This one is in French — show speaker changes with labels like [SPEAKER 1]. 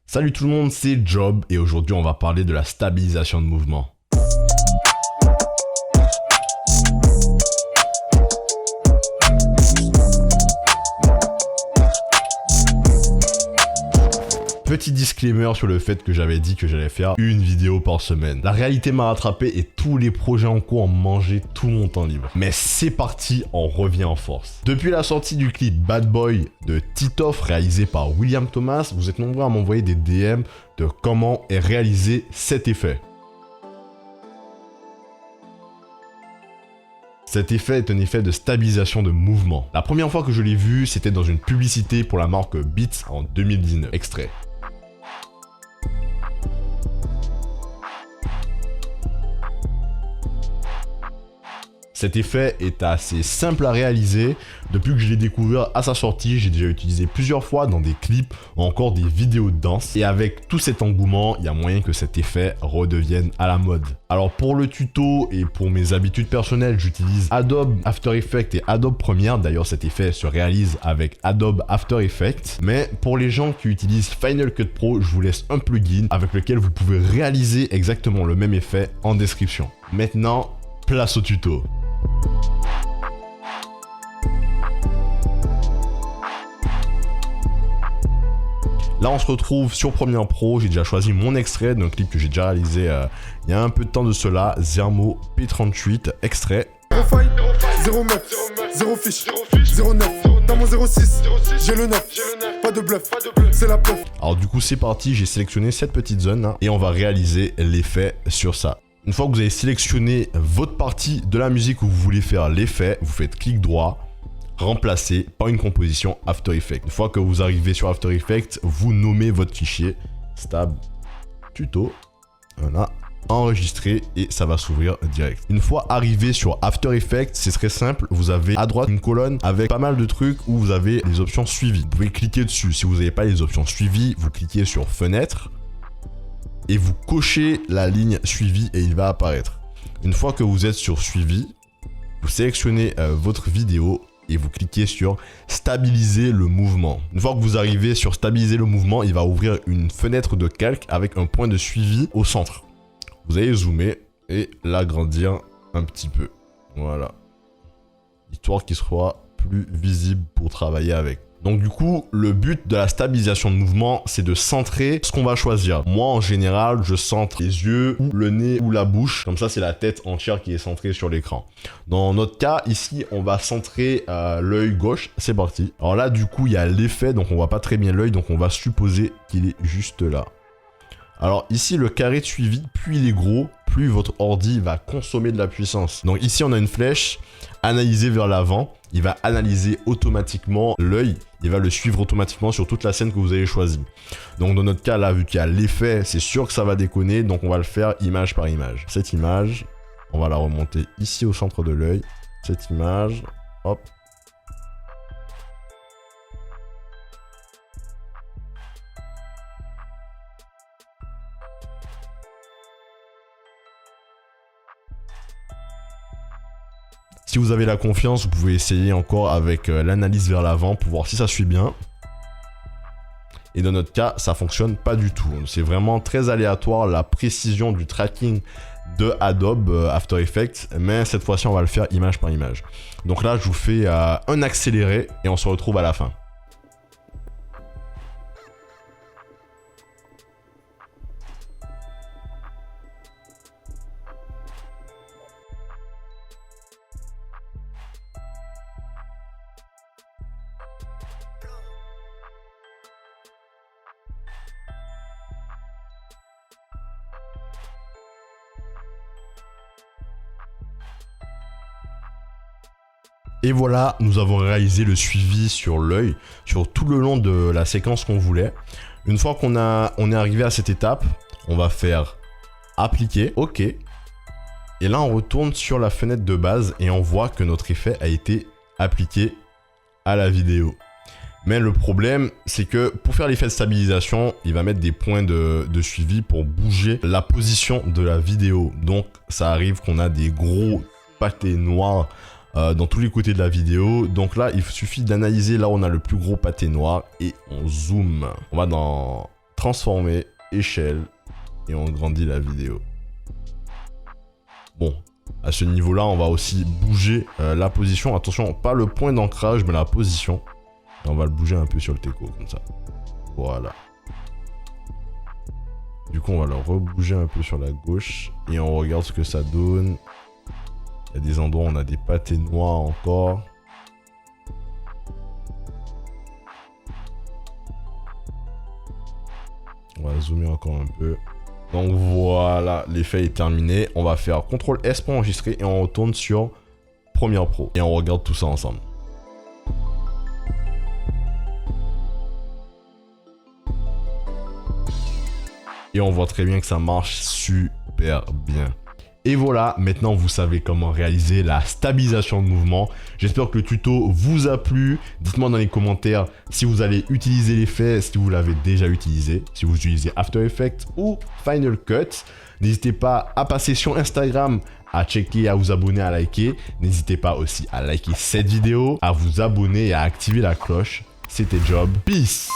[SPEAKER 1] Salut tout le monde, c'est Job et aujourd'hui on va parler de la stabilisation de mouvement. Petit disclaimer sur le fait que j'avais dit que j'allais faire une vidéo par semaine. La réalité m'a rattrapé et tous les projets en cours ont mangé tout mon temps libre. Mais c'est parti, on revient en force. Depuis la sortie du clip Bad Boy de Titoff réalisé par William Thomas, vous êtes nombreux à m'envoyer des DM de comment est réalisé cet effet. Cet effet est un effet de stabilisation de mouvement. La première fois que je l'ai vu, c'était dans une publicité pour la marque Beats en 2019. Extrait. Cet effet est assez simple à réaliser. Depuis que je l'ai découvert à sa sortie, j'ai déjà utilisé plusieurs fois dans des clips ou encore des vidéos de danse. Et avec tout cet engouement, il y a moyen que cet effet redevienne à la mode. Alors pour le tuto et pour mes habitudes personnelles, j'utilise Adobe After Effects et Adobe Premiere. D'ailleurs, cet effet se réalise avec Adobe After Effects. Mais pour les gens qui utilisent Final Cut Pro, je vous laisse un plugin avec lequel vous pouvez réaliser exactement le même effet en description. Maintenant, place au tuto. Là on se retrouve sur Premiere Pro, j'ai déjà choisi mon extrait d'un clip que j'ai déjà réalisé il y a un peu de temps de cela, Zermo P38, extrait.
[SPEAKER 2] 0 faille, 0 meuf, 0 fiche, 0 9, dans mon 06, j'ai le 9, pas de bluff, c'est la puff.
[SPEAKER 1] Alors du coup c'est parti, j'ai sélectionné cette petite zone là, et on va réaliser l'effet sur ça. Une fois que vous avez sélectionné votre partie de la musique où vous voulez faire l'effet, vous faites clic droit, remplacer par une composition After Effects. Une fois que vous arrivez sur After Effects, vous nommez votre fichier Stab Tuto, voilà, enregistré et ça va s'ouvrir direct. Une fois arrivé sur After Effects, c'est très simple, vous avez à droite une colonne avec pas mal de trucs où vous avez les options suivies. Vous pouvez cliquer dessus. Si vous n'avez pas les options suivies, vous cliquez sur Fenêtre et vous cochez la ligne suivie et il va apparaître. Une fois que vous êtes sur suivi, vous sélectionnez votre vidéo et vous cliquez sur stabiliser le mouvement. Une fois que vous arrivez sur stabiliser le mouvement, il va ouvrir une fenêtre de calque avec un point de suivi au centre. Vous allez zoomer et l'agrandir un petit peu. Voilà. Histoire qu'il soit plus visible pour travailler avec. Donc du coup, le but de la stabilisation de mouvement, c'est de centrer ce qu'on va choisir. Moi, en général, je centre les yeux, ou le nez, ou la bouche. Comme ça, c'est la tête entière qui est centrée sur l'écran. Dans notre cas, ici, on va centrer l'œil gauche. C'est parti. Alors là, du coup, il y a l'effet, donc on voit pas très bien l'œil, donc on va supposer qu'il est juste là. Alors ici, le carré de suivi, plus il est gros, plus votre ordi va consommer de la puissance. Donc ici, on a une flèche, analyser vers l'avant. Il va analyser automatiquement l'œil. Il va le suivre automatiquement sur toute la scène que vous avez choisie. Donc dans notre cas, là, vu qu'il y a l'effet, c'est sûr que ça va déconner. Donc on va le faire image par image. Cette image, on va la remonter ici au centre de l'œil. Cette image, hop. Si vous avez la confiance, vous pouvez essayer encore avec l'analyse vers l'avant pour voir si ça suit bien. Et dans notre cas, ça fonctionne pas du tout. C'est vraiment très aléatoire la précision du tracking de Adobe After Effects. Mais cette fois-ci, on va le faire image par image. Donc là, je vous fais un accéléré et on se retrouve à la fin. Et voilà, nous avons réalisé le suivi sur l'œil, sur tout le long de la séquence qu'on voulait. Une fois qu'on est arrivé à cette étape, on va faire appliquer, OK. Et là, on retourne sur la fenêtre de base et on voit que notre effet a été appliqué à la vidéo. Mais le problème, c'est que pour faire l'effet de stabilisation, il va mettre des points de suivi pour bouger la position de la vidéo. Donc, ça arrive qu'on a des gros pâtés noirs dans tous les côtés de la vidéo. Donc là, il suffit d'analyser là où on a le plus gros pâté noir et on zoome. On va dans transformer, échelle, et on grandit la vidéo. Bon, à ce niveau-là, on va aussi bouger la position. Attention, pas le point d'ancrage, mais la position. Et on va le bouger un peu sur le teco, comme ça. Voilà. Du coup, on va le rebouger un peu sur la gauche. Et on regarde ce que ça donne. Il y a des endroits où on a des pâtés noirs encore. On va zoomer encore un peu. Donc voilà, l'effet est terminé. On va faire CTRL S pour enregistrer et on retourne sur Premiere Pro. Et on regarde tout ça ensemble. Et on voit très bien que ça marche super bien. Et voilà, maintenant vous savez comment réaliser la stabilisation de mouvement. J'espère que le tuto vous a plu. Dites-moi dans les commentaires si vous allez utiliser l'effet, si vous l'avez déjà utilisé, si vous utilisez After Effects ou Final Cut. N'hésitez pas à passer sur Instagram, à checker, à vous abonner, à liker. N'hésitez pas aussi à liker cette vidéo, à vous abonner et à activer la cloche. C'était Job. Peace!